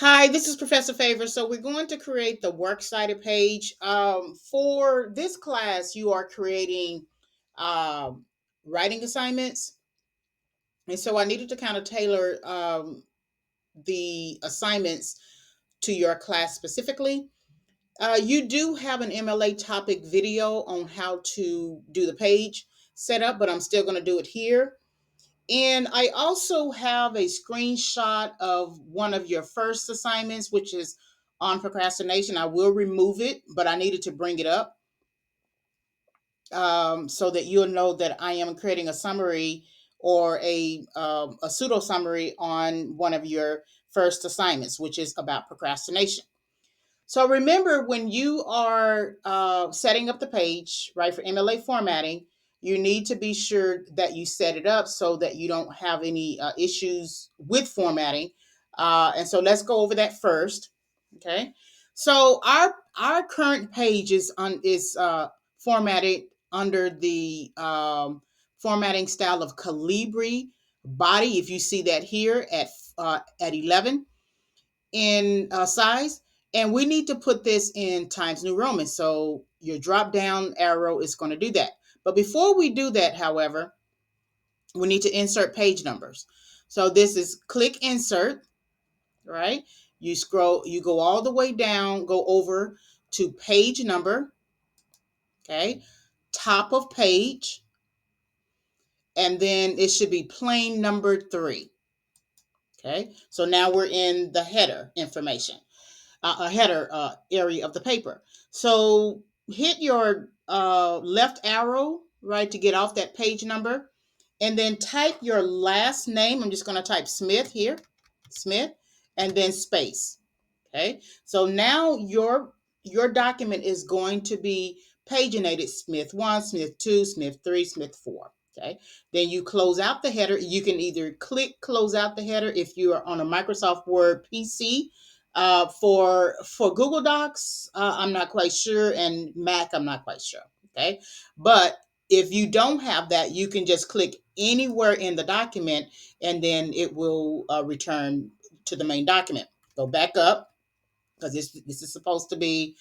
Hi, this is Professor Favor. So we're going to create the works cited page. For this class, you are creating um, writing assignments. And so I needed to kind of tailor the assignments to your class specifically. You do have an MLA topic video on how to do the page setup, but I'm still going to do it here. And I also have a screenshot of one of your first assignments, which is on procrastination. I will remove it, but I needed to bring it up so that you'll know that I am creating a summary or a pseudo summary on one of your first assignments, which is about procrastination. So remember, when you are setting up the page, right, for MLA formatting, you need to be sure that you set it up so that you don't have any issues with formatting. And so let's go over that first. Okay. So our current page is formatted under the formatting style of Calibri body. If you see that here at 11 in size, and we need to put this in Times New Roman. So your drop down arrow is going to do that. But before we do that, however, we need to insert page numbers. So this is click insert, right? You scroll, you go all the way down, go over to page number, okay? Top of page, and then it should be plain number 3. Okay, so now we're in the header information. A header area of the paper. So hit your left arrow, right, to get off that page number, and then type your last name. I'm just going to type Smith here, Smith, and then space. Okay, so now your document is going to be paginated Smith 1, Smith 2, Smith 3, Smith 4. Okay, then you close out the header. You can either click close out the header if you are on a Microsoft Word PC. For Google Docs, I'm not quite sure, and Mac, I'm not quite sure. Okay, but if you don't have that, you can just click anywhere in the document, and then it will return to the main document. Go back up, because this is supposed to be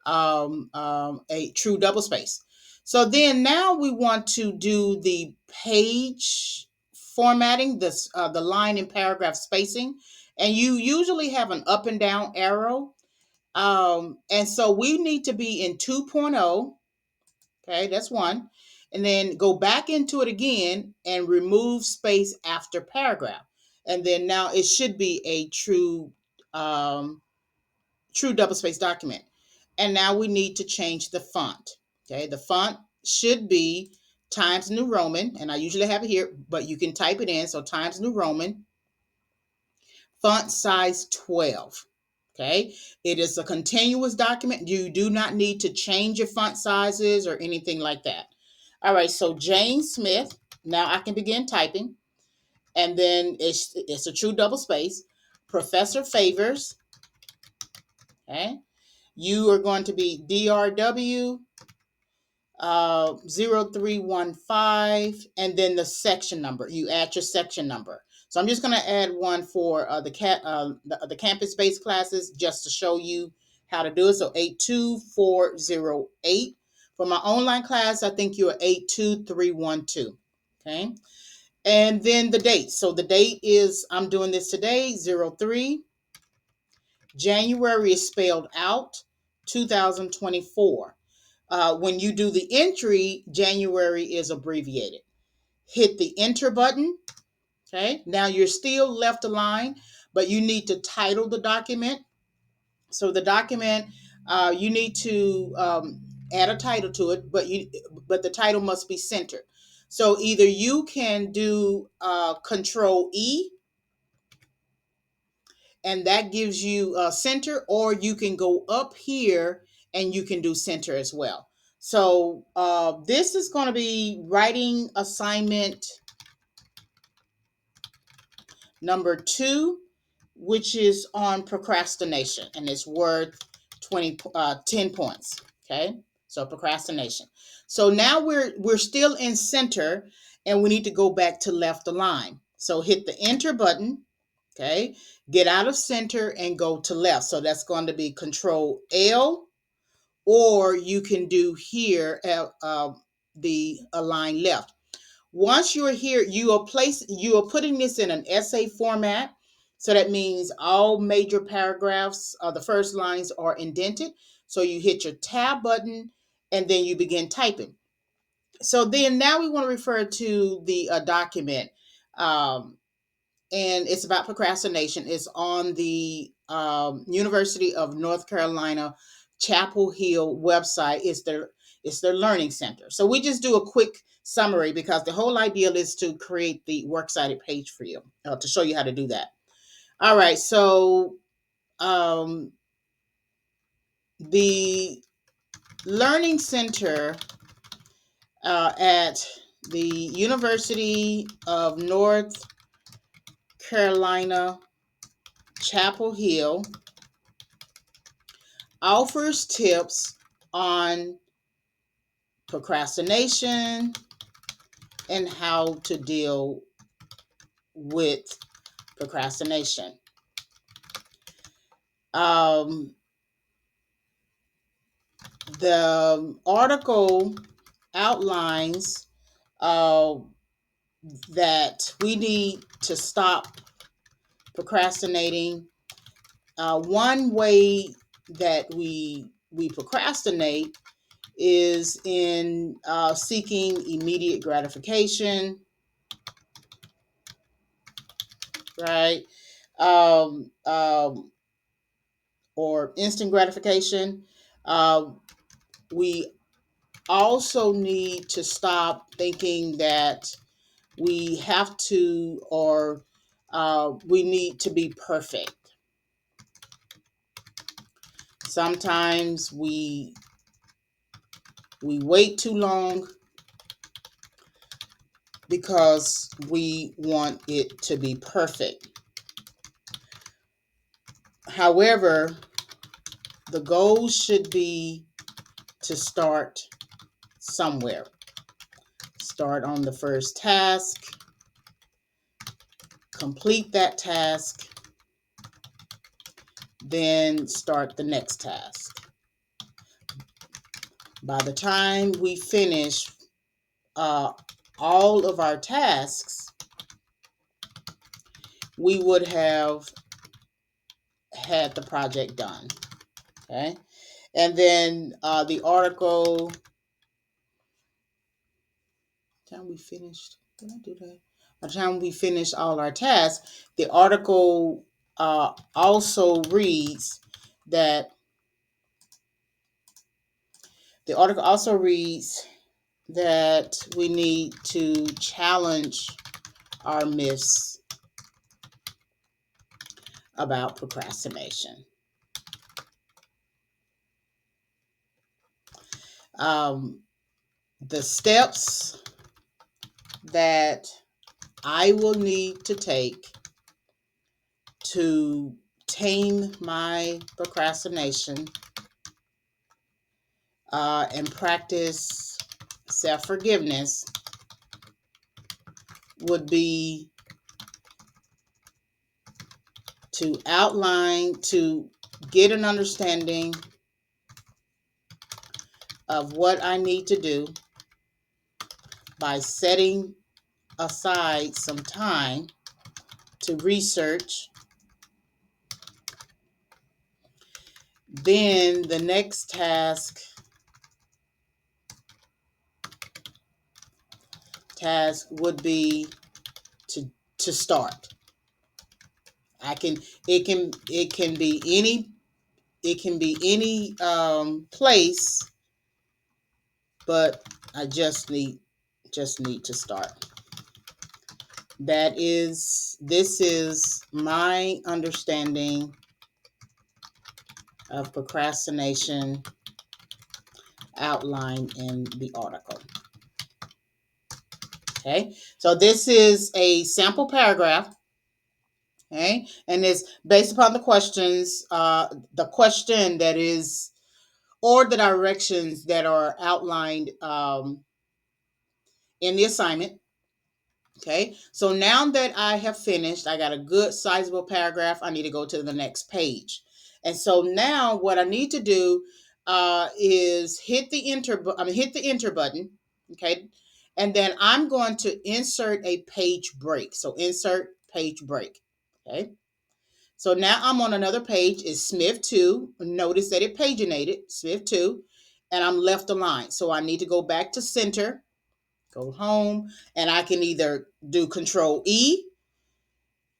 a true double space. So then now we want to do the page formatting, the line and paragraph spacing, and you usually have an up and down arrow. And so we need to be in 2.0. Okay, that's one. And then go back into it again and remove space after paragraph. And then now it should be a um, true double space document. And now we need to change the font. Okay, the font should be Times New Roman, and I usually have it here, but you can type it in. So Times New Roman, font size 12. Okay, it is a continuous document. You do not need to change your font sizes or anything like that. All right, so Jane Smith. Now I can begin typing, and then it's a true double space. Professor Favors. Okay, you are going to be DRW 0315, and then the section number. You add your section number. So I'm just going to add one for the campus-based classes just to show you how to do it. So 82408. For my online class, I think you're 82312. Okay. And then the date. So the date is, I'm doing this today, 03. January is spelled out, 2024. When you do the entry, January is abbreviated. Hit the enter button. Okay, now you're still left aligned, but you need to title the document. So the document, you need to add a title to it, but the title must be centered. So either you can do Control E, and that gives you center, or you can go up here and you can do center as well. So this is going to be writing assignment number 2, which is on procrastination, and it's worth 10 points. Okay, so procrastination. So now we're still in center, and we need to go back to left align. So hit the enter button. Okay, get out of center and go to left. So that's going to be Control L, or you can do here the align left. Once you're here, you are putting this in an essay format. So that means all major paragraphs, the first lines are indented. So you hit your tab button and then you begin typing. So then now we want to refer to the document. And it's about procrastination. It's on the University of North Carolina Chapel Hill website. It's their learning center. So we just do a quick summary because the whole idea is to create the works cited page for you, to show you how to do that. All right, so the learning center at the University of North Carolina Chapel Hill offers tips on procrastination and how to deal with procrastination. The article outlines that we need to stop procrastinating. One way that we procrastinate is in seeking immediate gratification, right? Um, um, or instant gratification. We also need to stop thinking that we have to, or we need to be perfect. Sometimes we wait too long because we want it to be perfect. However, the goal should be to start somewhere. Start on the first task, complete that task, then start the next task. By the time we finish all of our tasks, we would have had the project done. Okay, and then the article. Time we finished. Did I do that? By the time we finish all our tasks, the article also reads that we need to challenge our myths about procrastination. The steps that I will need to take to tame my procrastination and practice self-forgiveness would be to get an understanding of what I need to do by setting aside some time to research. Then the next task would be to start. It can be any place, but I just need to start. This is my understanding of procrastination outlined in the article. Okay, so this is a sample paragraph. Okay, and it's based upon the questions, the question that is, or the directions that are outlined in the assignment. Okay, so now that I have finished, I got a good sizable paragraph. I need to go to the next page. And so now what I need to do is hit the enter button. Okay, and then I'm going to insert a page break. So insert page break. Okay, so now I'm on another page. It's Smith 2. Notice that it paginated, Smith 2, and I'm left aligned. So I need to go back to center, go home, and I can either do Control E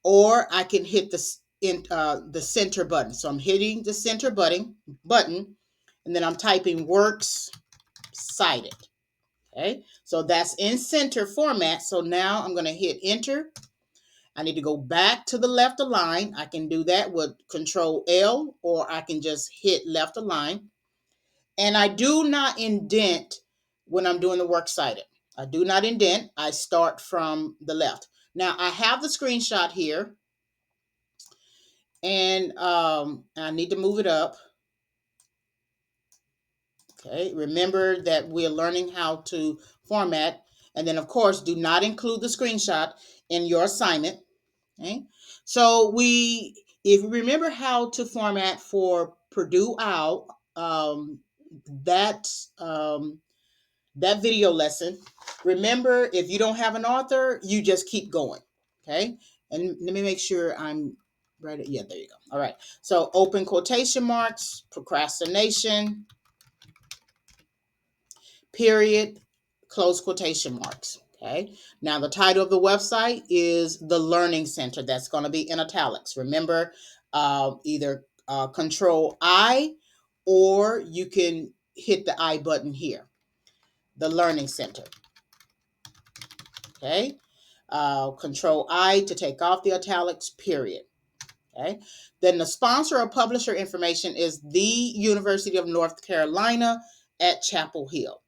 or I can hit the center button. So I'm hitting the center button, and then I'm typing works cited. Okay, so that's in center format. So now I'm going to hit enter. I need to go back to the left align. I can do that with Control L, or I can just hit left align. And I do not indent when I'm doing the works cited. I do not indent. I start from the left. Now I have the screenshot here, and I need to move it up. Okay, remember that we're learning how to format, and then of course do not include the screenshot in your assignment. Okay, so if you remember how to format for Purdue OWL, that that video lesson. Remember, if you don't have an author, you just keep going. Okay, and let me make sure I'm right. Yeah, there you go. All right. So open quotation marks, procrastination, period, close quotation marks. Okay. Now the title of the website is the Learning Center. That's going to be in italics. Remember, either Control I, or you can hit the I button here. The Learning Center. Okay. Control I to take off the italics, period. Okay. Then the sponsor or publisher information is the University of North Carolina at Chapel Hill.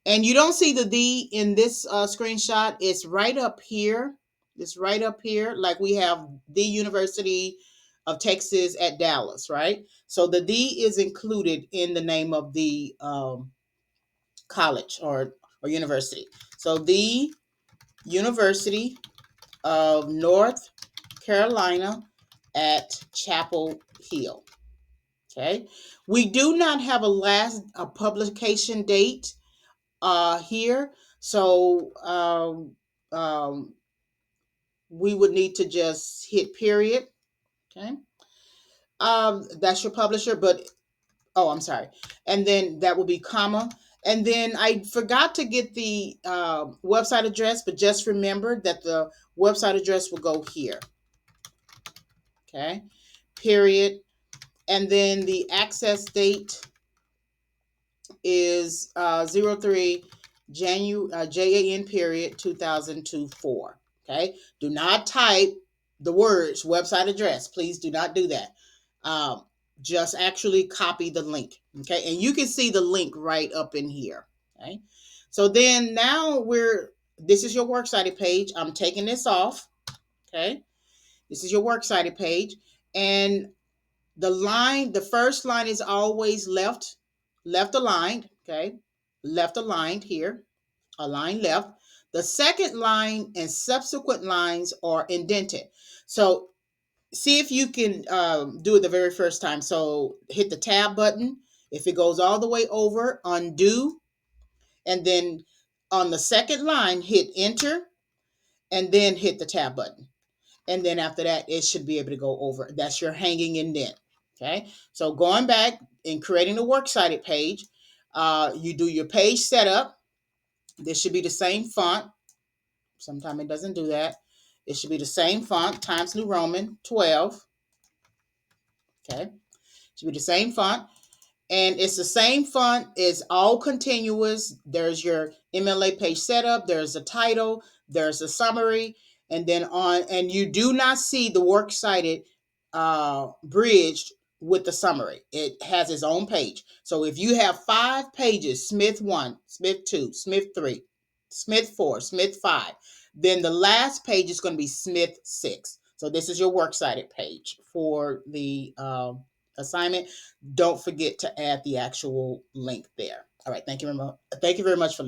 And you don't see the in this screenshot. It's right up here. It's right up here. Like we have the University of Texas at Dallas, right? So the D is included in the name of the college or university. So the University of North Carolina at Chapel Hill. Okay. We do not have a publication date here. So we would need to just hit period. Okay. That's your publisher, but I'm sorry. And then that will be comma. And then I forgot to get the website address, but just remember that the website address will go here. Okay. Period. And then the access date is 03 Jan period 2024. Okay. Do not type the words website address. Please do not do that. Just actually copy the link. Okay. And you can see the link right up in here. Okay. So then now this is your works cited page. I'm taking this off. Okay. This is your works cited page. And the first line is always left aligned. Okay. Left aligned here. Align left. The second line and subsequent lines are indented. So see if you can do it the very first time. So hit the tab button. If it goes all the way over, undo. And then on the second line, hit enter. And then hit the tab button. And then after that, it should be able to go over. That's your hanging indent. Okay. So going back and creating the works cited page, you do your page setup. This should be the same font. Sometimes it doesn't do that. It should be the same font, Times New Roman 12. Okay. Should be the same font. And it's the same font. It's all continuous. There's your MLA page setup. There's a title. There's a summary. And then and you do not see the works cited bridged with the summary. It has its own page. So if you have 5 pages, Smith 1, Smith 2, Smith 3, Smith 4, Smith 5, then the last page is going to be Smith 6. So this is your works cited page for the assignment. Don't forget to add the actual link there. All right. Thank you very much. Thank you very much for listening.